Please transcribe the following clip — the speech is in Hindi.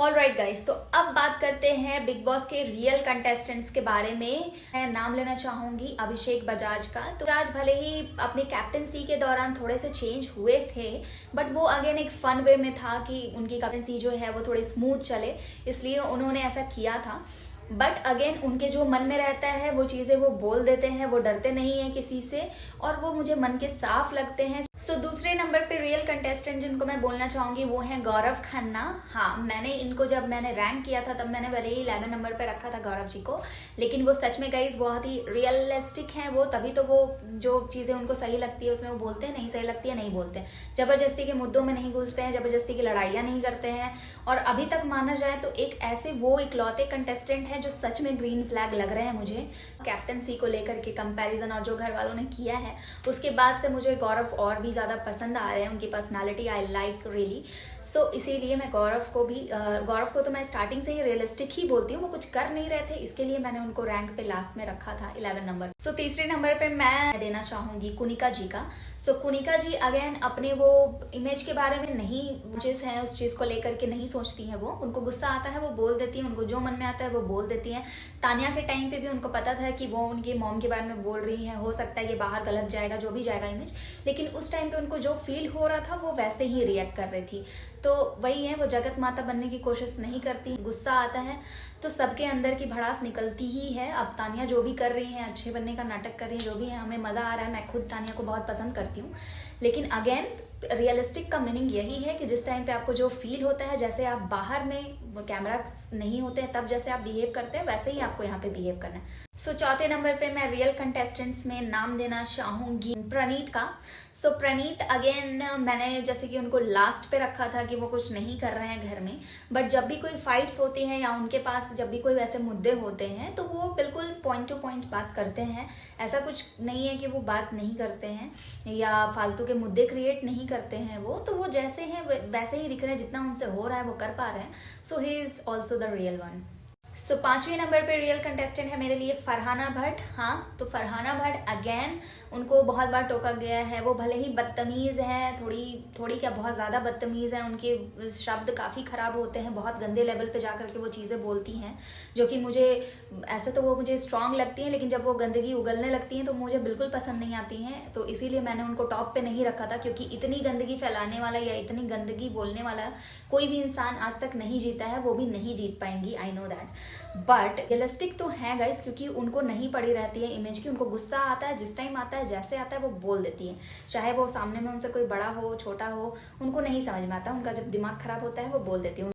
ऑल राइट गाइज, तो अब बात करते हैं बिग बॉस के रियल कंटेस्टेंट्स के बारे में। मैं नाम लेना चाहूंगी अभिषेक बजाज का। तो बजाज भले ही अपनी कैप्टनसी के दौरान थोड़े से चेंज हुए थे, बट वो अगेन एक फन वे में था कि उनकी कैप्टनसी जो है वो थोड़ी स्मूथ चले, इसलिए उन्होंने ऐसा किया था। बट अगेन उनके जो मन में रहता है वो चीज़ें वो बोल देते हैं, वो डरते नहीं है किसी से, और वो मुझे मन के साफ लगते हैं। सो दूसरे नंबर पे रियल कंटेस्टेंट जिनको मैं बोलना चाहूंगी वो हैं गौरव खन्ना। हाँ, मैंने इनको जब मैंने रैंक किया था तब मैंने भले ही 11 नंबर पे रखा था गौरव जी को, लेकिन वो सच में गाइस बहुत ही रियलिस्टिक हैं वो। तभी तो वो जो चीज़ें उनको सही लगती है उसमें वो बोलते हैं, नहीं सही लगती है नहीं बोलते हैं, जबरदस्ती के मुद्दों में नहीं घुसते हैं, जबरदस्ती की लड़ाइयाँ नहीं करते हैं। और अभी तक माना जाए तो एक ऐसे वो इकलौते कंटेस्टेंट हैं जो सच में ग्रीन फ्लैग लग रहे हैं मुझे कैप्टनसी को लेकर के कंपैरिजन, और जो घर वालों ने किया है उसके बाद से मुझे गौरव और भी ज़्यादा पसंद आ रहे हैं। उनकी पर्सनालिटी आई लाइक रियली। सो इसीलिए मैं गौरव को तो मैं स्टार्टिंग से ही रियलिस्टिक ही बोलती हूँ। वो कुछ कर नहीं रहे थे, इसके लिए मैंने उनको रैंक पे लास्ट में रखा था 11 नंबर। सो तीसरे नंबर पे मैं देना चाहूंगी कुनिका जी का। सो कुनिका जी अगेन अपने वो इमेज के बारे में नहीं जिस है उस चीज को लेकर के नहीं सोचती हैं। वो उनको गुस्सा आता है वो बोल देती है, उनको जो मन में आता है वो बोल देती हैं। तानिया के टाइम पे भी उनको पता था कि वो उनकी मॉम के बारे में बोल रही है, हो सकता है ये बाहर गलत जाएगा, जो भी जाएगा इमेज, लेकिन उस टाइम पे उनको जो फील हो रहा था वो वैसे ही रिएक्ट कर रही थी। तो वही है, वो जगत माता बनने की कोशिश नहीं करती। गुस्सा आता है तो सबके अंदर की भड़ास निकलती ही है। अब तानिया जो भी कर रही है, अच्छे बनने का नाटक कर रही है, जो भी है, हमें मजा आ रहा है। मैं खुद तानिया को बहुत पसंद करती हूँ, लेकिन अगेन रियलिस्टिक का मीनिंग यही है कि जिस टाइम पे आपको जो फील होता है, जैसे आप बाहर में कैमरा नहीं होते हैं तब जैसे आप बिहेव करते हैं वैसे ही आपको यहाँ पे बिहेव करना है। सो चौथे नंबर पे मैं रियल कंटेस्टेंट्स में नाम देना चाहूंगी प्रणीत का। सो प्रणीत अगेन मैंने जैसे कि उनको लास्ट पे रखा था कि वो कुछ नहीं कर रहे हैं घर में, बट जब भी कोई फाइट्स होती हैं या उनके पास जब भी कोई वैसे मुद्दे होते हैं तो वो बिल्कुल पॉइंट टू पॉइंट बात करते हैं। ऐसा कुछ नहीं है कि वो बात नहीं करते हैं या फालतू के मुद्दे क्रिएट नहीं करते हैं। वो तो जैसे हैं वैसे ही दिख रहे हैं, जितना उनसे हो रहा है वो कर पा रहे हैं। So he is also the real one. So पांचवें नंबर पे रियल कंटेस्टेंट है मेरे लिए फरहाना भट्ट। हाँ, तो फरहाना भट्ट अगेन उनको बहुत बार टोका गया है। वो भले ही बदतमीज है, थोड़ी क्या बहुत ज्यादा बदतमीज है, उनके शब्द काफी खराब होते हैं, बहुत गंदे लेवल पे जाकर के वो चीजें बोलती हैं, जो कि मुझे ऐसे तो वो मुझे स्ट्रांग लगती हैं, लेकिन जब वो गंदगी उगलने लगती हैं तो मुझे बिल्कुल पसंद नहीं आती हैं। तो इसीलिए मैंने उनको टॉप पे नहीं रखा था, क्योंकि इतनी गंदगी फैलाने वाला या इतनी गंदगी बोलने वाला कोई भी इंसान आज तक नहीं जीता है, वो भी नहीं जीत पाएंगी, I know that. But realistic तो है गाइस, क्योंकि उनको नहीं पड़ी रहती है इमेज की। उनको गुस्सा आता है, जिस टाइम आता है, जैसे आता है वो बोल देती है, चाहे वो सामने में उनसे कोई बड़ा हो छोटा हो, उनको नहीं समझ में आता। उनका जब दिमाग खराब होता है वो बोल देती है।